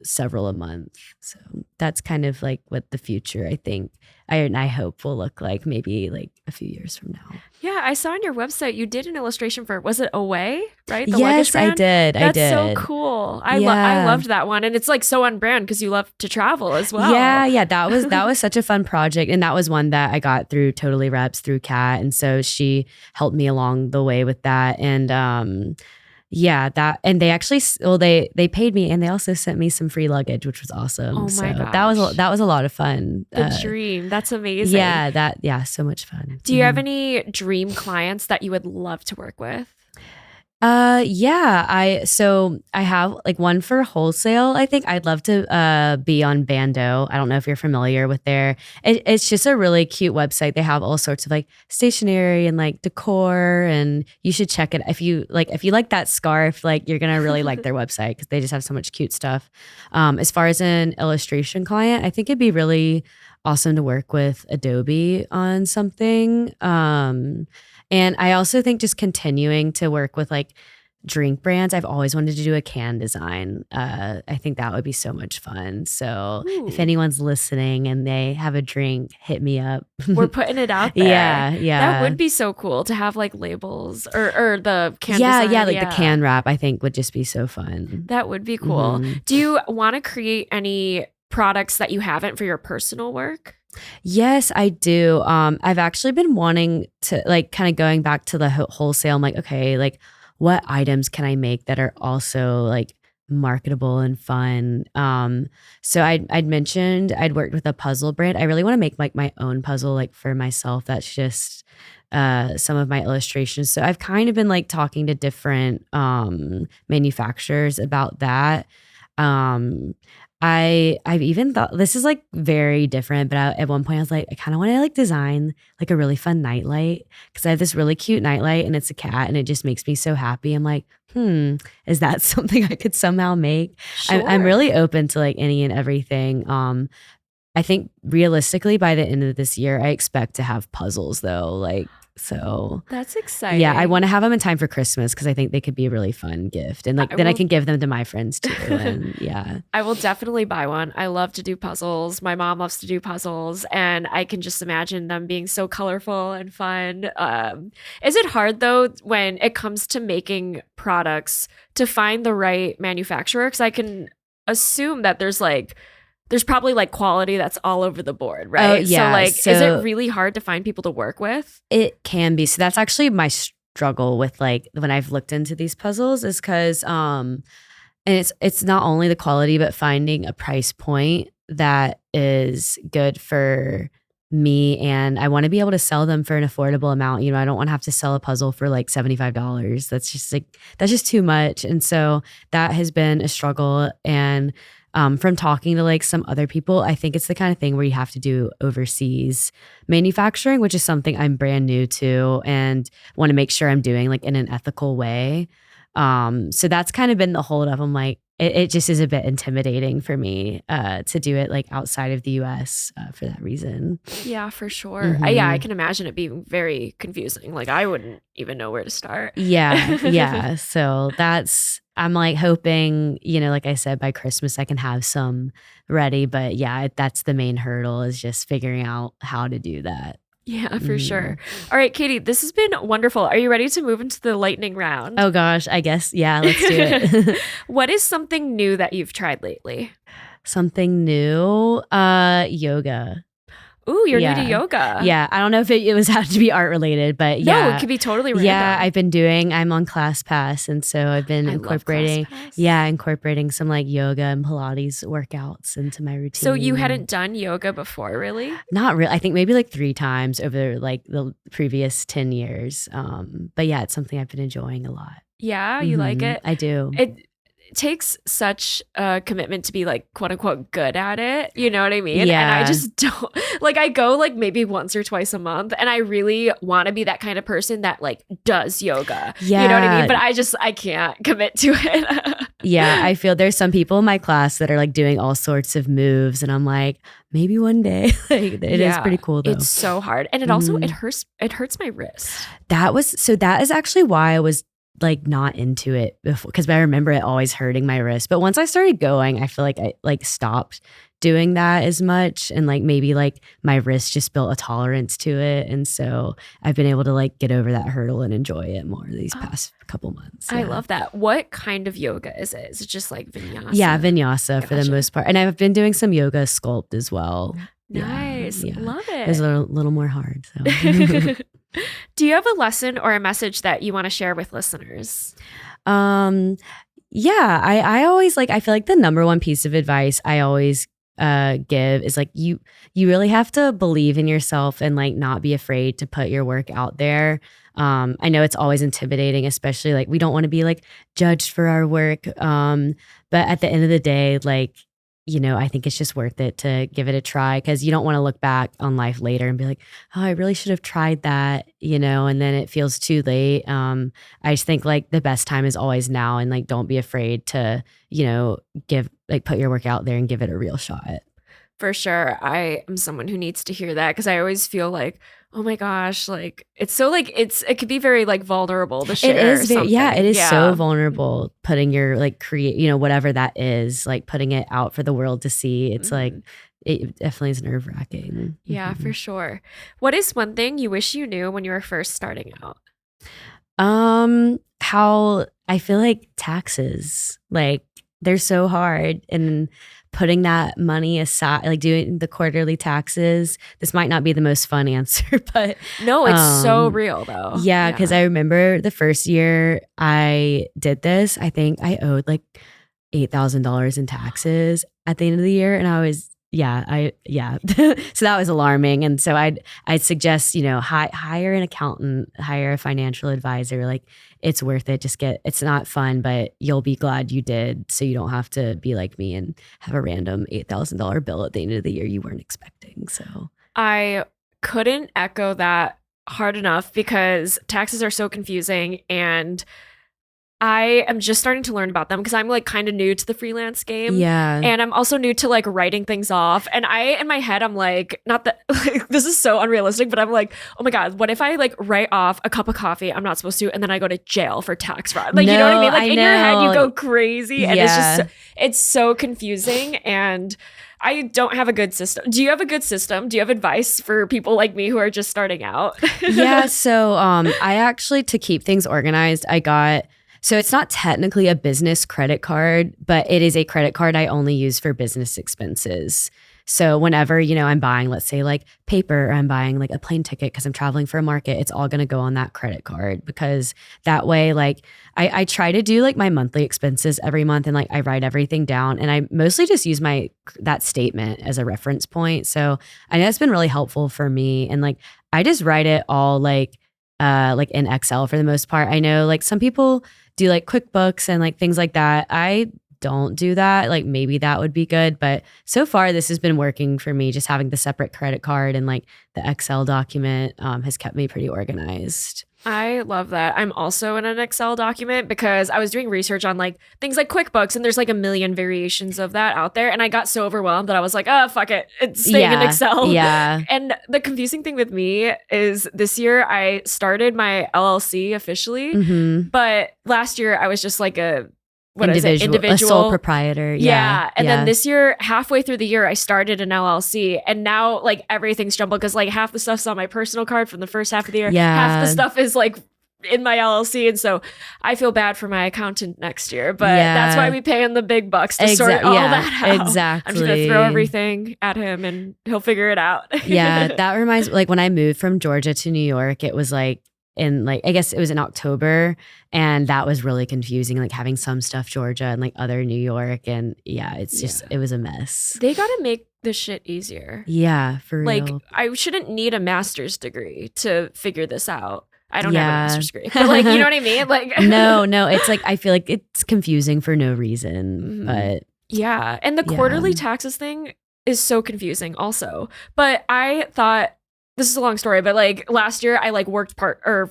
several a month. So that's kind of like what the future, I think, I hope will look like maybe like a few years from now. Yeah, I saw on your website you did an illustration for, was it Away, right? The luggage Yes, I brand? did. That's I so did. cool. I Yeah. loved that one, and it's like so on brand because you love to travel as well. Yeah, that was such a fun project, and that was one that I got through Totally Reps through Kat, and so she helped me along the way with that. And yeah, and they actually, well, they paid me, and they also sent me some free luggage, which was awesome. Oh my so gosh. that was a lot of fun. The dream. That's amazing. Yeah, so much fun. Do you have any dream clients that you would love to work with? Yeah, I have like one for wholesale. I think I'd love to be on Bando. I don't know if you're familiar with it's just a really cute website. They have all sorts of like stationery and like decor, and you should check it if you like that scarf, like you're gonna really like their website because they just have so much cute stuff. As far as an illustration client, I think it'd be really awesome to work with Adobe on something. And I also think just continuing to work with like drink brands. I've always wanted to do a can design. I think that would be so much fun. So if Ooh. anyone's listening and they have a drink, hit me up. We're putting it out there. Yeah. That would be so cool to have like labels or the can design. Yeah, like the can wrap I think would just be so fun. That would be cool. Mm-hmm. Do you want to create any products that you haven't for your personal work? Yes, I do. I've actually been wanting to like kind of going back to the wholesale. I'm like, okay, like what items can I make that are also like marketable and fun? So I'd mentioned I'd worked with a puzzle brand. I really want to make like my own puzzle like for myself. That's just some of my illustrations. So I've kind of been like talking to different manufacturers about that. I've even thought this is like very different, but at one point I was like, I kind of want to like design like a really fun nightlight because I have this really cute nightlight and it's a cat and it just makes me so happy. I'm like, is that something I could somehow make? Sure. I'm really open to like any and everything. I think realistically by the end of this year, I expect to have puzzles though, like. So that's exciting. Yeah, I want to have them in time for Christmas because I think they could be a really fun gift, and like I can give them to my friends too. And yeah, I will definitely buy one. I love to do puzzles. My mom loves to do puzzles, and I can just imagine them being so colorful and fun. Is it hard though when it comes to making products to find the right manufacturer? Because I can assume that there's probably like quality that's all over the board, right? Oh, yeah. So is it really hard to find people to work with? It can be. So that's actually my struggle with like when I've looked into these puzzles is because and it's not only the quality, but finding a price point that is good for me. And I want to be able to sell them for an affordable amount. You know, I don't want to have to sell a puzzle for like $75. That's just too much. And so that has been a struggle. And from talking to like some other people, I think it's the kind of thing where you have to do overseas manufacturing, which is something I'm brand new to and want to make sure I'm doing like in an ethical way. So that's kind of been the holdup. I'm like, it just is a bit intimidating for me to do it like outside of the US for that reason. Yeah, for sure. Mm-hmm. Yeah, I can imagine it being very confusing. Like I wouldn't even know where to start. Yeah. So I'm like hoping, you know, like I said, by Christmas I can have some ready. But yeah, that's the main hurdle is just figuring out how to do that. Yeah, for sure. All right, Katie, this has been wonderful. Are you ready to move into the lightning round? Oh gosh, I guess. Yeah, let's do it. What is something new that you've tried lately? Something new? Yoga. Ooh, you're new to yoga. Yeah. I don't know if it was have to be art related, but yeah. No, it could be totally random. Yeah, I'm on ClassPass. And so I've been incorporating some like yoga and Pilates workouts into my routine. So you hadn't done yoga before, really? Not really. I think maybe like 3 times over like the previous 10 years. But yeah, it's something I've been enjoying a lot. Yeah, you like it? I do. It takes such a commitment to be like quote unquote good at it. You know what I mean? Yeah. And I just don't like I go like maybe once or twice a month and I really want to be that kind of person that like does yoga. Yeah. You know what I mean? But I can't commit to it. Yeah. I feel there's some people in my class that are like doing all sorts of moves and I'm like, maybe one day. Like it is pretty cool though. It's so hard. And it also it hurts my wrist. That is actually why I was like not into it before because I remember it always hurting my wrist. But once I started going, I feel like I like stopped doing that as much and like maybe like my wrist just built a tolerance to it. And so I've been able to like get over that hurdle and enjoy it more these past couple months. Yeah. I love that. What kind of yoga is it? Is it just like vinyasa? Yeah, vinyasa for the most part. And I've been doing some yoga sculpt as well. Nice. Yeah. Love it. It's a little more hard. So. Do you have a lesson or a message that you want to share with listeners? Yeah, I always like, I feel like the number one piece of advice I always give is like, you really have to believe in yourself and like not be afraid to put your work out there. I know it's always intimidating, especially like we don't want to be like judged for our work. But at the end of the day, like, you know, I think it's just worth it to give it a try because you don't want to look back on life later and be like, oh, I really should have tried that, you know, and then it feels too late. I just think like the best time is always now and like don't be afraid to, you know, put your work out there and give it a real shot. For sure. I am someone who needs to hear that because I always feel like, oh my gosh, like it's so like it could be very like vulnerable to share. It is very, something. it is so vulnerable putting your like whatever that is, like putting it out for the world to see. It's like, it definitely is nerve wracking. Yeah, for sure. What is one thing you wish you knew when you were first starting out? How I feel like taxes, like they're so hard, and putting that money aside, like doing the quarterly taxes. This might not be the most fun answer, but no, it's so real though. Yeah, because I remember the first year I did this, I think I owed like $8,000 in taxes at the end of the year, and I was so that was alarming. And so I'd suggest, hire an accountant, hire a financial advisor. Like, it's worth it. It's not fun, but you'll be glad you did. So you don't have to be like me and have a random $8,000 bill at the end of the year you weren't expecting. So I couldn't echo that hard enough because taxes are so confusing, and I am just starting to learn about them because I'm like kind of new to the freelance game. Yeah. And I'm also new to like writing things off. And in my head, I'm like, not that like, this is so unrealistic, but I'm like, oh my God, what if I like write off a cup of coffee I'm not supposed to, and then I go to jail for tax fraud? Like, you know what I mean? Like in your head, you go crazy, and it's so confusing. And I don't have a good system. Do you have a good system? Do you have advice for people like me who are just starting out? Yeah. So I actually, to keep things organized, so it's not technically a business credit card, but it is a credit card I only use for business expenses. So whenever, I'm buying, let's say like paper, or I'm buying like a plane ticket because I'm traveling for a market, it's all going to go on that credit card, because that way, like I try to do like my monthly expenses every month, and like I write everything down, and I mostly just use that statement as a reference point. So I know that's been really helpful for me. And like, I just write it all like in Excel for the most part. I know like some people do like QuickBooks and like things like that. I don't do that. Like, maybe that would be good, but so far this has been working for me. Just having the separate credit card and like the Excel document has kept me pretty organized. I love that. I'm also in an Excel document because I was doing research on like things like QuickBooks, and there's like a million variations of that out there. And I got so overwhelmed that I was like, oh, fuck it. It's staying in Excel. Yeah. And the confusing thing with me is this year I started my LLC officially, but last year I was just like individual, a sole proprietor. Yeah. And then this year, halfway through the year, I started an LLC, and now like everything's jumbled because like half the stuff's on my personal card from the first half of the year. Yeah. Half the stuff is like in my LLC. And so I feel bad for my accountant next year, but that's why we pay him the big bucks to sort all that out. Exactly. I'm just going to throw everything at him and he'll figure it out. Yeah. That reminds me, like when I moved from Georgia to New York, it was like, I guess it was in October, and that was really confusing, like having some stuff Georgia and like other New York, and it was a mess. They got to make the shit easier. Yeah, for real. Like, I shouldn't need a master's degree to figure this out. I don't have a master's degree, but like, you know what I mean? Like, no, it's like, I feel like it's confusing for no reason, but yeah. And the quarterly taxes thing is so confusing also. But I thought, this is a long story, but like last year I like worked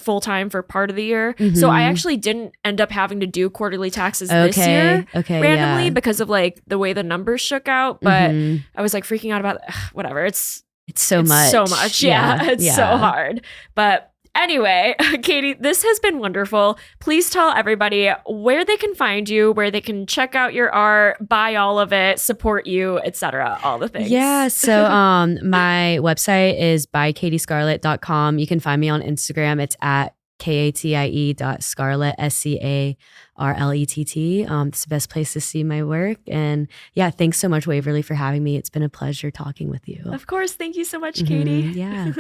full time for part of the year. So I actually didn't end up having to do quarterly taxes this year randomly because of like the way the numbers shook out. But I was like freaking out about whatever. It's so much. Yeah. It's so hard. But anyway, Katie, this has been wonderful. Please tell everybody where they can find you, where they can check out your art, buy all of it, support you, etc. All the things. Yeah. So my website is bykatiescarlett.com. You can find me on Instagram. It's at katie.scarlett, SCARLETT. It's the best place to see my work. And yeah, thanks so much, Waverly, for having me. It's been a pleasure talking with you. Of course. Thank you so much, Katie. Yeah.